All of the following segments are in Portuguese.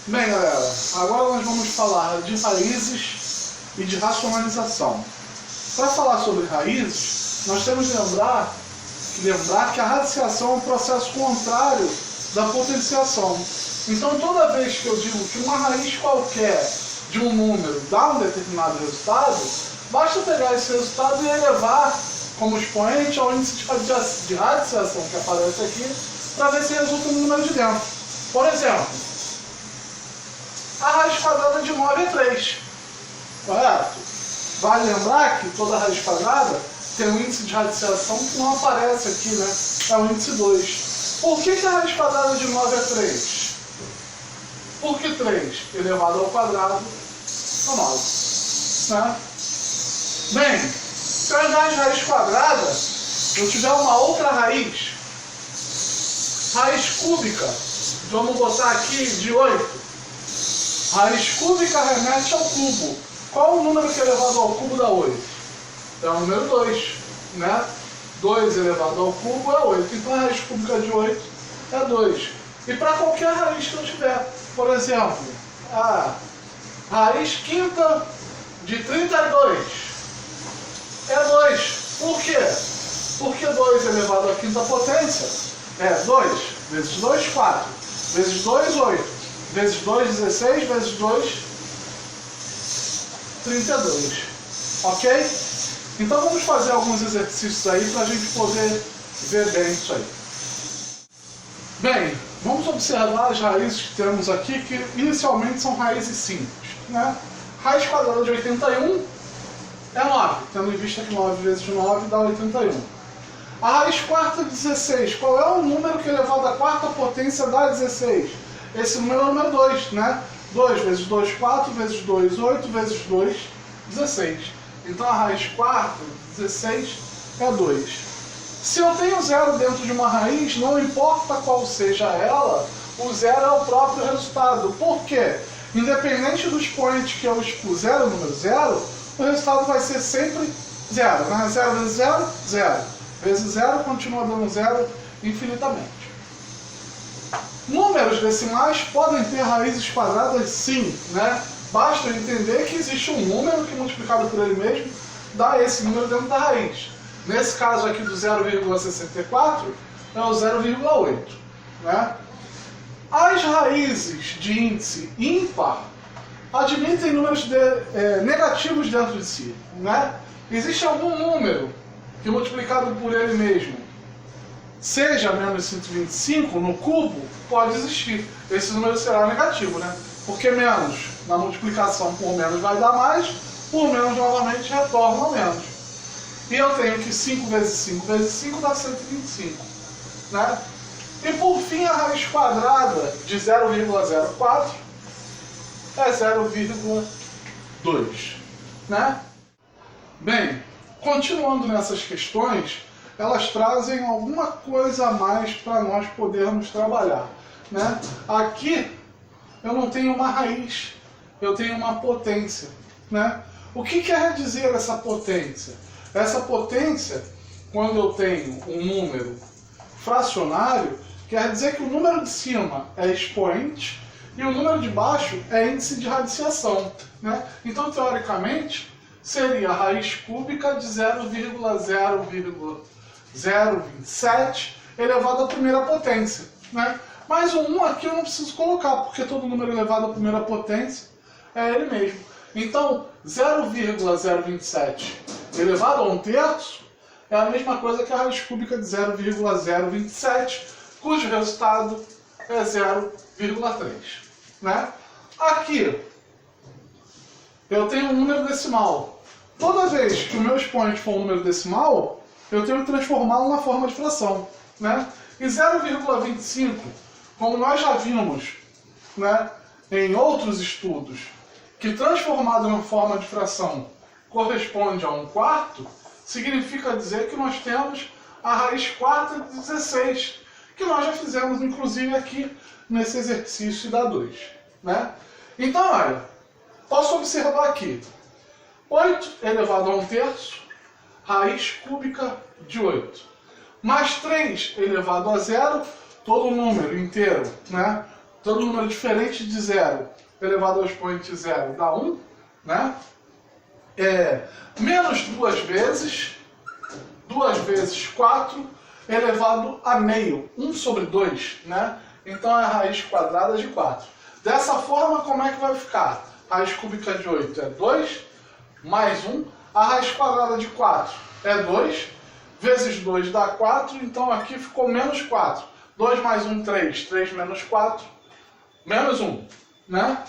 Bem, galera, agora nós vamos falar de raízes e de racionalização. Para falar sobre raízes, nós temos que lembrar que a radiciação é um processo contrário da potenciação. Então, toda vez que eu digo que uma raiz qualquer de um número dá um determinado resultado, basta pegar esse resultado e elevar como expoente ao índice de radiciação que aparece aqui, para ver se resulta no número de dentro. Por exemplo, a raiz quadrada de 9 é 3, correto? Vale lembrar que toda raiz quadrada tem um índice de radiciação que não aparece aqui, né? É o índice 2. Por que a raiz quadrada de 9 é 3? Porque 3 elevado ao quadrado é 9. Né? Bem, se ao invés de raiz quadrada eu tiver uma outra raiz cúbica, vamos botar aqui de 8. Raiz cúbica remete ao cubo. Qual o número que é elevado ao cubo dá 8? É o número 2, né? 2 elevado ao cubo é 8. Então a raiz cúbica de 8 é 2. E para qualquer raiz que eu tiver, por exemplo, a raiz quinta de 32 é 2. Por quê? Porque 2 elevado à quinta potência é 2 vezes 2, 4. Vezes 2, 8. Vezes 2, 16. Vezes 2, 32. Ok? Então vamos fazer alguns exercícios aí para a gente poder ver bem isso aí. Bem, vamos observar as raízes que temos aqui, que inicialmente são raízes simples. Né? Raiz quadrada de 81 é 9, tendo em vista que 9 vezes 9 dá 81. A raiz quarta de 16, qual é o número que elevado à quarta potência dá 16? Esse número é o número 2, né? 2 vezes 2, 4, vezes 2, 8, vezes 2, 16. Então a raiz quarta, 16, é 2. Se eu tenho zero dentro de uma raiz, não importa qual seja ela, o zero é o próprio resultado. Por quê? Independente do expoente que eu expuser, o número zero, o resultado vai ser sempre zero. Né? 0 vezes 0, 0. Vezes 0 continua dando zero infinitamente. Números decimais podem ter raízes quadradas sim, né? Basta entender que existe um número que multiplicado por ele mesmo dá esse número dentro da raiz. Nesse caso aqui do 0,64 é o 0,8. Né? As raízes de índice ímpar admitem números negativos dentro de si. Né? Existe algum número que multiplicado por ele mesmo seja menos 125 no cubo, pode existir. Esse número será negativo, né? Porque menos na multiplicação por menos vai dar mais, por menos novamente retorna ao menos. E eu tenho que 5 vezes 5 vezes 5 dá 125. Né? E por fim a raiz quadrada de 0,04 é 0,2. Né? Bem, continuando nessas questões, elas trazem alguma coisa a mais para nós podermos trabalhar. Né? Aqui eu não tenho uma raiz, eu tenho uma potência. Né? O que quer dizer essa potência? Essa potência, quando eu tenho um número fracionário, quer dizer que o número de cima é expoente e o número de baixo é índice de radiciação. Né? Então, teoricamente, seria a raiz cúbica de 0,027 elevado à primeira potência. Né? Mas o 1 aqui eu não preciso colocar, porque todo número elevado à primeira potência é ele mesmo. Então, 0,027 elevado a 1/3 é a mesma coisa que a raiz cúbica de 0,027, cujo resultado é 0,3. Né? Aqui, eu tenho um número decimal. Toda vez que o meu expoente for um número decimal, eu tenho que transformá-lo na forma de fração. Né? E 0,25, como nós já vimos, né, em outros estudos, que transformado em forma de fração corresponde a 1/4, significa dizer que nós temos a raiz quarta de 16, que nós já fizemos inclusive aqui nesse exercício da 2. Né? Então, olha, posso observar aqui, 8 elevado a 1/3, raiz cúbica de 8. Mais 3 elevado a 0, todo número inteiro, né? todo número diferente de 0 elevado ao expoente 0 dá 1, né? Menos 2 vezes 4 elevado a meio, 1 sobre 2, né? Então é a raiz quadrada de 4. Dessa forma, como é que vai ficar? Raiz cúbica de 8 é 2, mais 1. A raiz quadrada de 4 é 2, vezes 2 dá 4, então aqui ficou menos 4. 2 mais 1, 3. 3 menos 4, menos 1, né?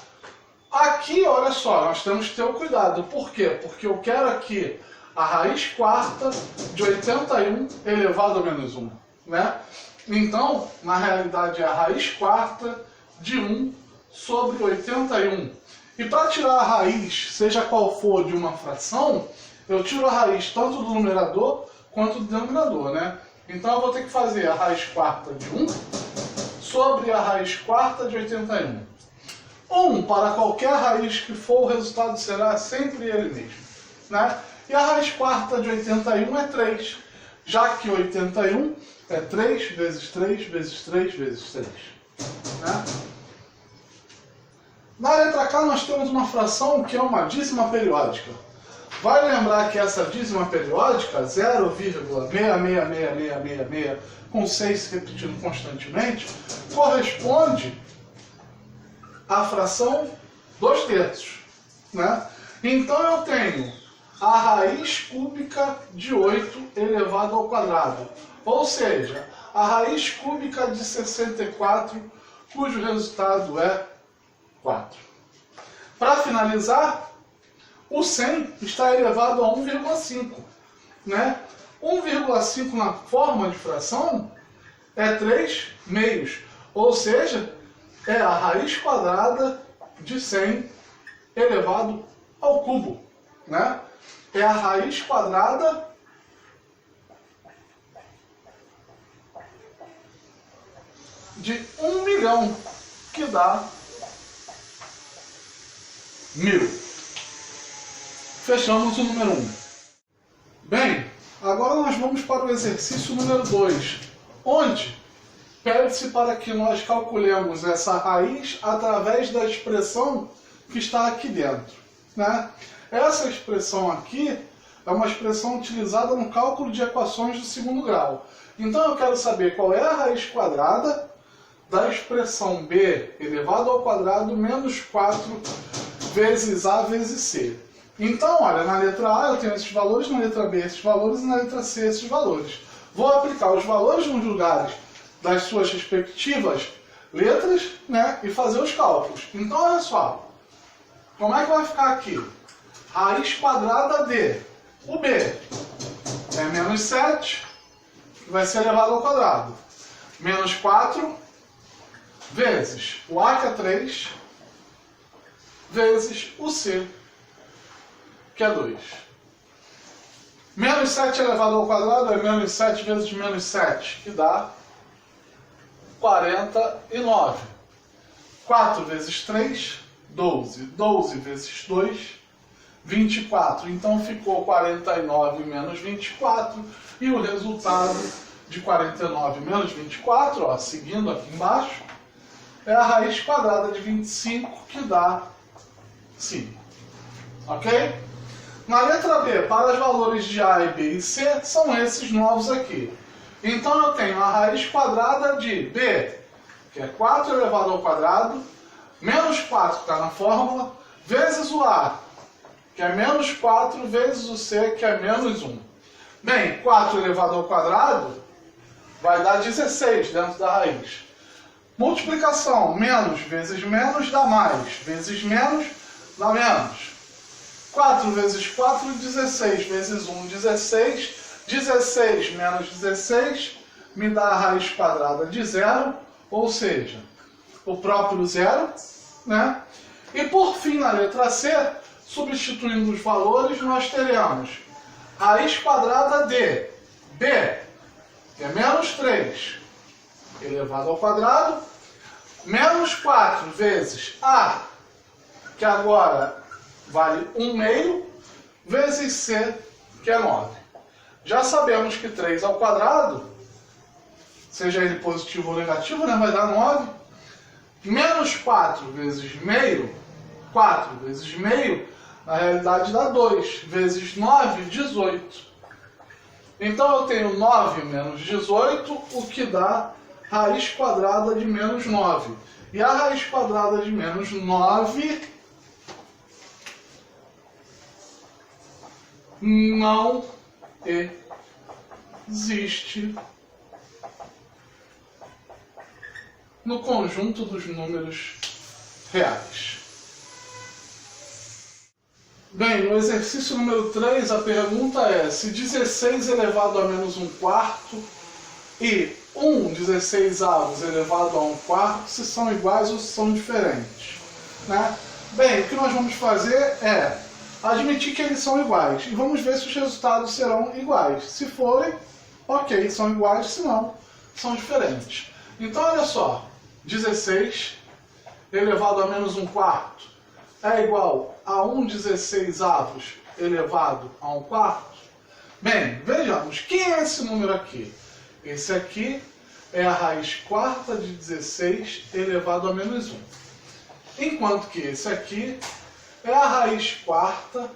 Aqui, olha só, nós temos que ter o cuidado. Por quê? Porque eu quero aqui a raiz quarta de 81 elevado a menos 1, né? Então, na realidade, é a raiz quarta de 1 sobre 81. E para tirar a raiz, seja qual for, de uma fração, eu tiro a raiz tanto do numerador quanto do denominador, né? Então eu vou ter que fazer a raiz quarta de 1 sobre a raiz quarta de 81. 1 para qualquer raiz que for, o resultado será sempre ele mesmo, né? E a raiz quarta de 81 é 3, já que 81 é 3 vezes 3 vezes 3 vezes 3, né? Na letra K nós temos uma fração que é uma dízima periódica. Vai lembrar que essa dízima periódica, 0,66666, com 6 se repetindo constantemente, corresponde à fração 2/3, né? Então eu tenho a raiz cúbica de 8 elevado ao quadrado, ou seja, a raiz cúbica de 64, cujo resultado é 4. Para finalizar, o 100 está elevado a 1,5, né? 1,5 na forma de fração é 3 meios, ou seja, é a raiz quadrada de 100 elevado ao cubo, né? É a raiz quadrada de 1 milhão, que dá 1000. Fechamos o número 1. Bem, agora nós vamos para o exercício número 2, onde pede-se para que nós calculemos essa raiz através da expressão que está aqui dentro, né? Essa expressão aqui é uma expressão utilizada no cálculo de equações do segundo grau. Então eu quero saber qual é a raiz quadrada da expressão b elevado ao quadrado menos 4 vezes a vezes c. Então, olha, na letra A eu tenho esses valores, na letra B esses valores e na letra C esses valores. Vou aplicar os valores nos lugares das suas respectivas letras, né, e fazer os cálculos. Então, olha só, como é que vai ficar aqui? Raiz quadrada de o b é menos 7, que vai ser elevado ao quadrado, menos 4, vezes o a, que é 3, vezes o c, que é 2. Menos 7 elevado ao quadrado é menos 7 vezes menos 7, que dá 49. 4 vezes 3, 12. 12 vezes 2, 24. Então ficou 49 menos 24. E o resultado de 49 menos 24, ó, seguindo aqui embaixo, é a raiz quadrada de 25, que dá 5. Ok? Na letra B, para os valores de A e B e C, são esses novos aqui. Então eu tenho a raiz quadrada de B, que é 4 elevado ao quadrado, menos 4, que está na fórmula, vezes o A, que é menos 4, vezes o C, que é menos 1. Bem, 4 elevado ao quadrado vai dar 16 dentro da raiz. Multiplicação, menos vezes menos dá mais, vezes menos dá menos. 4 vezes 4, 16, vezes 1, 16. 16 menos 16 me dá a raiz quadrada de 0, ou seja, o próprio zero, né? E por fim, na letra C, substituindo os valores, nós teremos raiz quadrada de B, que é menos 3, elevado ao quadrado, menos 4 vezes A, que agora vale 1 meio, vezes C, que é 9. Já sabemos que 3 ao quadrado, seja ele positivo ou negativo, né, vai dar 9. Menos 4 vezes meio, 4 vezes meio, na realidade dá 2, vezes 9, 18. Então eu tenho 9 menos 18, o que dá raiz quadrada de menos 9. E a raiz quadrada de menos 9 não existe no conjunto dos números reais. Bem, no exercício número 3, a pergunta é se 16 elevado a menos 1/4 e 1/16 elevado a 1/4 se são iguais ou se são diferentes. Né? Bem, o que nós vamos fazer é admitir que eles são iguais e vamos ver se os resultados serão iguais. Se forem, ok, são iguais, se não, são diferentes. Então, olha só, 16 elevado a menos 1/4 é igual a 1/16 elevado a 1/4? Bem, vejamos, quem é esse número aqui? Esse aqui é a raiz quarta de 16 elevado a menos 1. Enquanto que esse aqui é a raiz quarta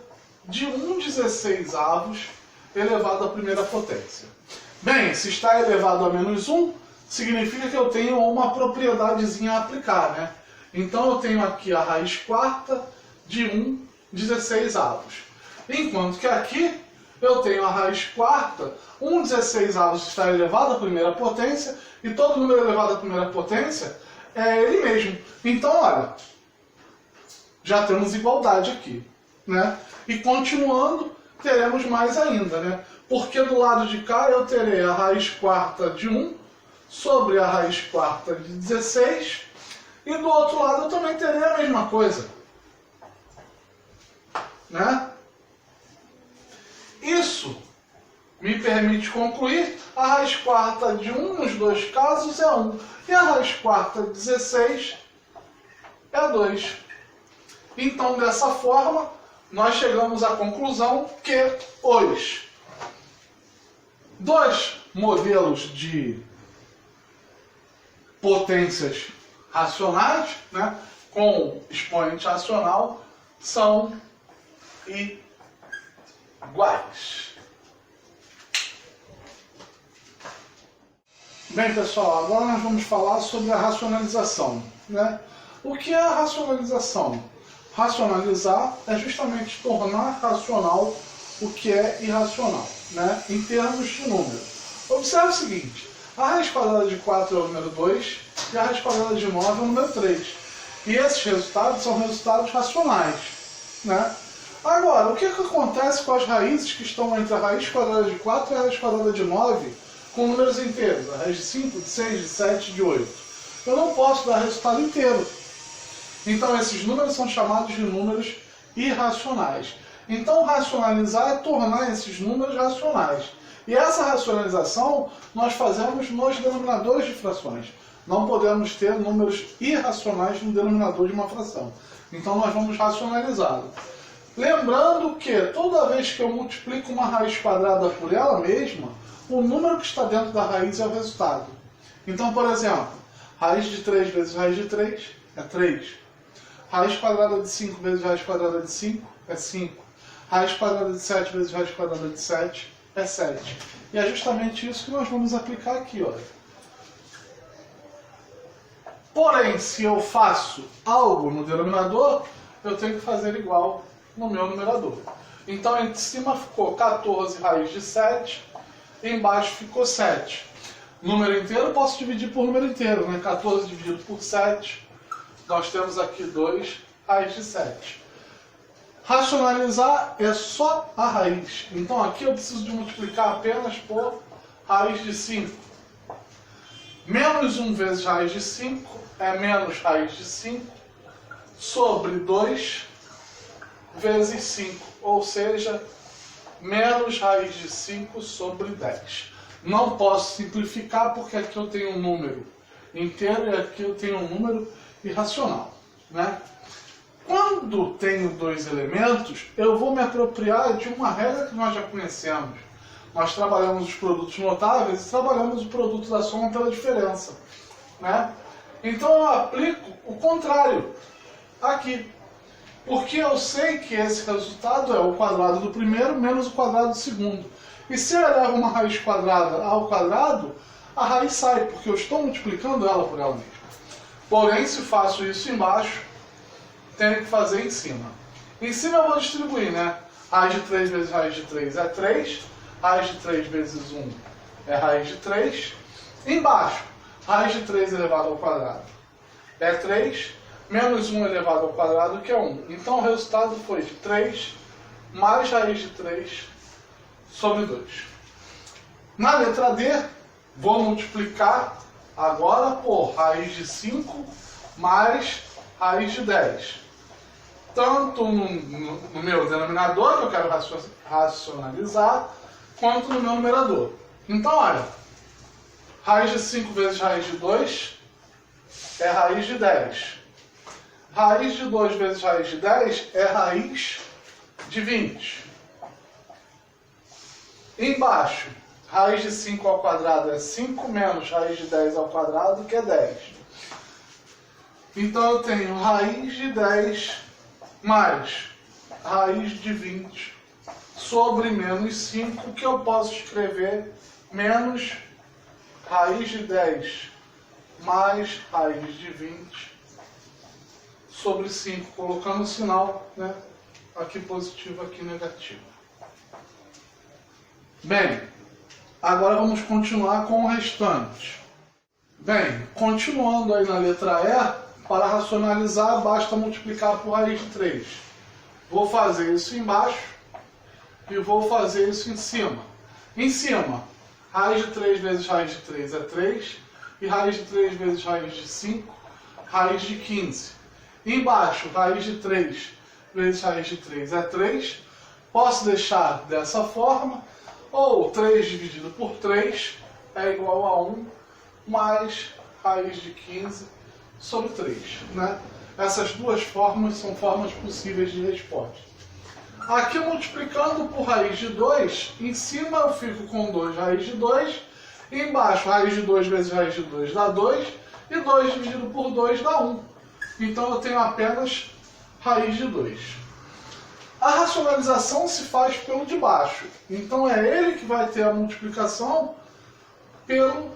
de 1/16 elevado à primeira potência. Bem, se está elevado a menos 1, significa que eu tenho uma propriedadezinha a aplicar, né? Então eu tenho aqui a raiz quarta de 1/16. Enquanto que aqui eu tenho a raiz quarta, 1/16 está elevado à primeira potência, e todo número elevado à primeira potência é ele mesmo. Então, olha, já temos igualdade aqui, né? E continuando, teremos mais ainda, né? Porque do lado de cá eu terei a raiz quarta de 1 sobre a raiz quarta de 16, e do outro lado eu também terei a mesma coisa, né? Isso me permite concluir a raiz quarta de 1 nos dois casos é 1, e a raiz quarta de 16 é 2. Então, dessa forma, nós chegamos à conclusão que os dois modelos de potências racionais, né, com expoente racional, são iguais. Bem, pessoal, agora nós vamos falar sobre a racionalização, né? O que é a racionalização? Racionalizar é justamente tornar racional o que é irracional, né? Em termos de número. Observe o seguinte, a raiz quadrada de 4 é o número 2 e a raiz quadrada de 9 é o número 3. E esses resultados são resultados racionais, né? Agora, o que acontece com as raízes que estão entre a raiz quadrada de 4 e a raiz quadrada de 9 com números inteiros? A raiz de 5, de 6, de 7, de 8. Eu não posso dar resultado inteiro. Então esses números são chamados de números irracionais. Então racionalizar é tornar esses números racionais. E essa racionalização nós fazemos nos denominadores de frações. Não podemos ter números irracionais no denominador de uma fração. Então nós vamos racionalizá-lo. Lembrando que toda vez que eu multiplico uma raiz quadrada por ela mesma, o número que está dentro da raiz é o resultado. Então, por exemplo, raiz de 3 vezes raiz de 3 é 3. Raiz quadrada de 5 vezes raiz quadrada de 5 é 5. Raiz quadrada de 7 vezes raiz quadrada de 7 é 7. E é justamente isso que nós vamos aplicar aqui, olha. Porém, se eu faço algo no denominador, eu tenho que fazer igual no meu numerador. Então, em cima ficou 14 raiz de 7, embaixo ficou 7. Número inteiro eu posso dividir por número inteiro, né? 14 dividido por 7, nós temos aqui 2 raiz de 7. Racionalizar é só a raiz. Então aqui eu preciso de multiplicar apenas por raiz de 5. Menos 1 vezes raiz de 5 é menos raiz de 5 sobre 2 vezes 5. Ou seja, menos raiz de 5 sobre 10. Não posso simplificar porque aqui eu tenho um número inteiro e aqui eu tenho um número irracional, né? Quando tenho dois elementos, eu vou me apropriar de uma regra que nós já conhecemos. Nós trabalhamos os produtos notáveis e trabalhamos o produto da soma pela diferença, né? Então eu aplico o contrário aqui. Porque eu sei que esse resultado é o quadrado do primeiro menos o quadrado do segundo. E se eu elevo uma raiz quadrada ao quadrado, a raiz sai, porque eu estou multiplicando ela por ela mesma. Porém, se faço isso embaixo, tenho que fazer em cima. Em cima eu vou distribuir, né? Raiz de 3 vezes raiz de 3 é 3. Raiz de 3 vezes 1 é raiz de 3. Embaixo, raiz de 3 elevado ao quadrado é 3. Menos 1 elevado ao quadrado, que é 1. Então o resultado foi de 3 mais raiz de 3 sobre 2. Na letra D, vou multiplicar agora por raiz de 5 mais raiz de 10. Tanto no meu denominador, que eu quero racionalizar, quanto no meu numerador. Então, olha, raiz de 5 vezes raiz de 2 é raiz de 10. Raiz de 2 vezes raiz de 10 é raiz de 20. Embaixo, raiz de 5 ao quadrado é 5 menos raiz de 10 ao quadrado, que é 10. Então eu tenho raiz de 10 mais raiz de 20 sobre menos 5, que eu posso escrever menos raiz de 10 mais raiz de 20 sobre 5, colocando o sinal, né, aqui positivo, aqui negativo. Bem, agora vamos continuar com o restante. Bem, continuando aí na letra E, para racionalizar basta multiplicar por raiz de 3. Vou fazer isso embaixo e vou fazer isso em cima. Em cima, raiz de 3 vezes raiz de 3 é 3, e raiz de 3 vezes raiz de 5, raiz de 15. Embaixo, raiz de 3 vezes raiz de 3 é 3. Posso deixar dessa forma, ou 3 dividido por 3 é igual a 1 mais raiz de 15 sobre 3. Né? Essas duas formas são formas possíveis de resposta. Aqui multiplicando por raiz de 2, em cima eu fico com 2 raiz de 2, embaixo raiz de 2 vezes raiz de 2 dá 2, e 2 dividido por 2 dá 1. Então eu tenho apenas raiz de 2. A racionalização se faz pelo de baixo. Então é ele que vai ter a multiplicação pelo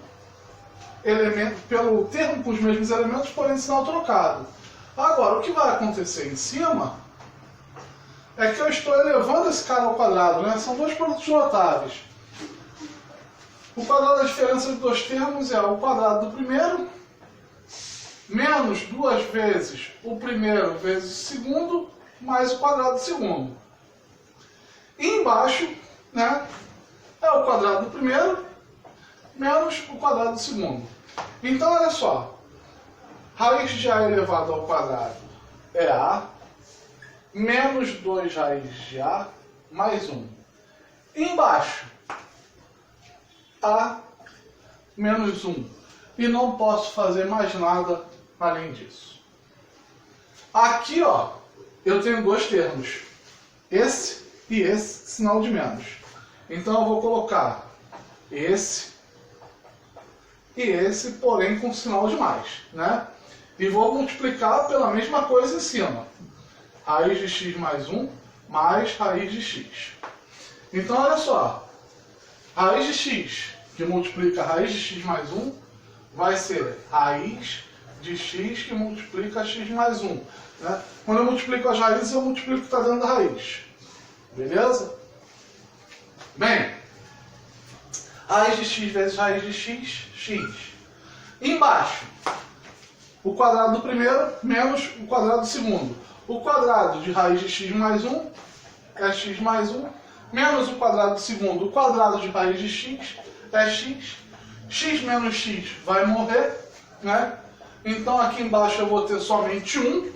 termo com os mesmos elementos, porém sinal trocado. Agora, o que vai acontecer em cima é que eu estou elevando esse cara ao quadrado, né? São dois produtos notáveis. O quadrado da diferença de dois termos é o quadrado do primeiro menos 2 vezes o primeiro vezes o segundo, mais o quadrado do segundo. E embaixo, né, é o quadrado do primeiro menos o quadrado do segundo. Então, olha só. Raiz de A elevado ao quadrado é A, menos 2 raiz de A, mais 1. Embaixo, A menos 1. E não posso fazer mais nada além disso. Aqui, ó, eu tenho dois termos. Esse e esse, sinal de menos. Então eu vou colocar esse e esse, porém com sinal de mais, né? E vou multiplicar pela mesma coisa em cima. Raiz de x mais 1 mais raiz de x. Então, olha só. Raiz de x, que multiplica raiz de x mais 1, vai ser raiz de x que multiplica x mais 1. Né? Quando eu multiplico as raízes, eu multiplico o que está dentro da raiz. Beleza? Bem, raiz de x vezes raiz de x, x. Embaixo, o quadrado do primeiro menos o quadrado do segundo. O quadrado de raiz de x mais 1 é x mais 1, menos o quadrado do segundo. O quadrado de raiz de x é x. X menos x vai morrer, né? Então aqui embaixo eu vou ter somente 1,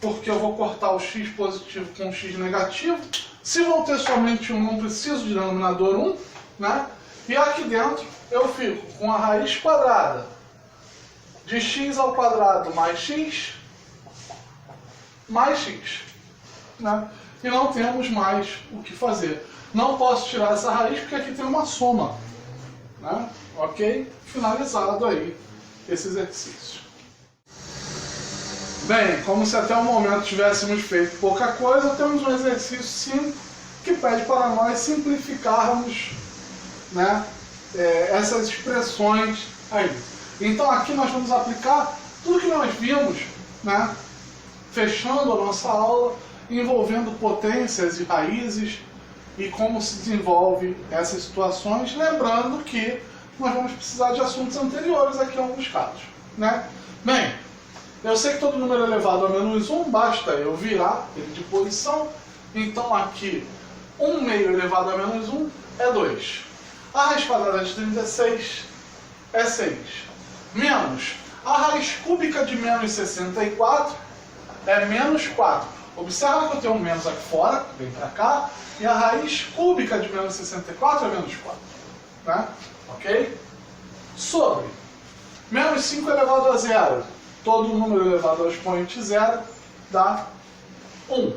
porque eu vou cortar o x positivo com o x negativo. Se vou ter somente 1, não preciso de denominador 1, né? E aqui dentro eu fico com a raiz quadrada de x ao quadrado mais x, né? E não temos mais o que fazer. Não posso tirar essa raiz porque aqui tem uma soma, né? Ok? Finalizado aí esse exercício. Bem, como se até o momento tivéssemos feito pouca coisa, temos um exercício 5 que pede para nós simplificarmos, né, essas expressões aí. Então aqui nós vamos aplicar tudo que nós vimos, né, fechando a nossa aula, envolvendo potências e raízes e como se desenvolve essas situações, lembrando que nós vamos precisar de assuntos anteriores aqui em alguns casos, né? Bem, eu sei que todo número elevado a menos 1, basta eu virar ele de posição, então aqui 1 meio elevado a menos 1 é 2. A raiz quadrada de 36 é 6. Menos a raiz cúbica de menos 64 é menos 4. Observa que eu tenho um menos aqui fora, vem para cá, e a raiz cúbica de menos 64 é menos 4. Né? Ok? Sobre menos 5 elevado a 0. Todo número elevado ao expoente 0 dá 1.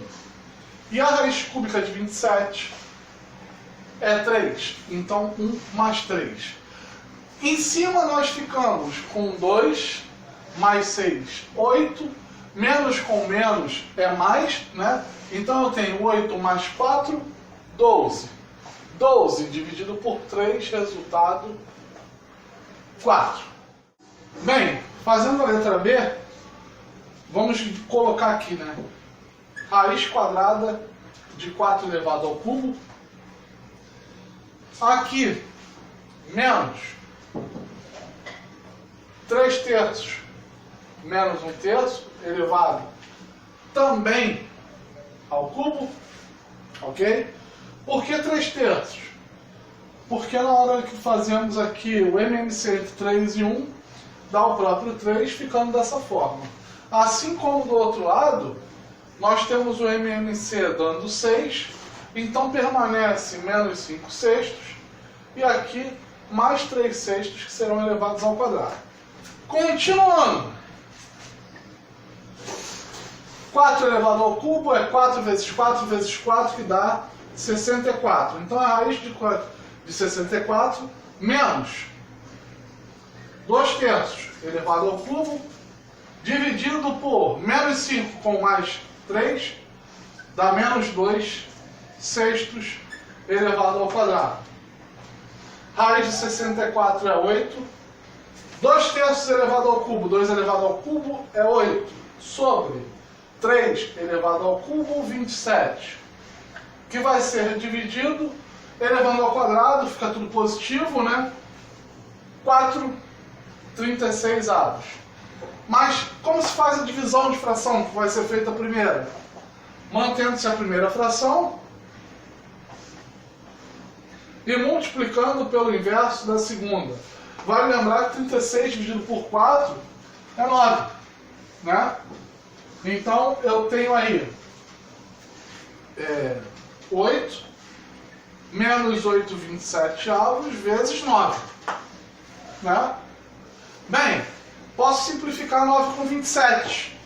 E a raiz cúbica de 27 é 3. Então 1 mais 3. Em cima nós ficamos com 2 mais 6, 8. Menos com menos é mais, né? Então eu tenho 8 mais 4, 12. 12 dividido por 3, resultado 4. Bem, fazendo a letra B, vamos colocar aqui, né? Raiz quadrada de 4 elevado ao cubo. Aqui, menos 3 terços menos 1 terço elevado também ao cubo, ok? Por que 3 terços? Porque na hora que fazemos aqui o MMC entre 3 e 1, dá o próprio 3, ficando dessa forma. Assim como do outro lado, nós temos o MMC dando 6, então permanece menos 5 sextos, e aqui mais 3 sextos que serão elevados ao quadrado. Continuando, 4 elevado ao cubo é 4 vezes 4 vezes 4, que dá 64. Então a raiz de 64 menos 2 terços elevado ao cubo, dividido por menos 5 com mais 3, dá menos 2 sextos elevado ao quadrado. Raiz de 64 é 8. 2 terços elevado ao cubo, 2 elevado ao cubo é 8. Sobre 3 elevado ao cubo, 27. Que vai ser dividido, elevando ao quadrado, fica tudo positivo, né? 4, 36 avos. Mas como se faz a divisão de fração, que vai ser feita primeiro? Mantendo-se a primeira fração e multiplicando pelo inverso da segunda. Vale lembrar que 36 dividido por 4 é 9, né? Então eu tenho aí 8 menos 8, 27 avos vezes 9, né? Bem, posso simplificar 9 com 27.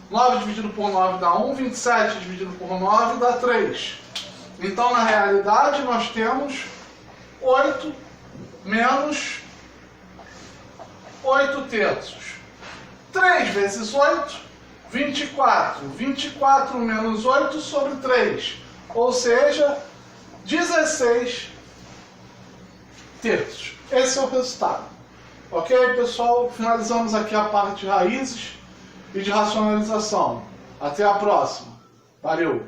9 dividido por 9 dá 1, 27 dividido por 9 dá 3. Então, na realidade, nós temos 8 menos 8 terços. 3 vezes 8, 24. 24 menos 8 sobre 3. Ou seja, 16 terços. Esse é o resultado. Ok, pessoal? Finalizamos aqui a parte de raízes e de racionalização. Até a próxima. Valeu!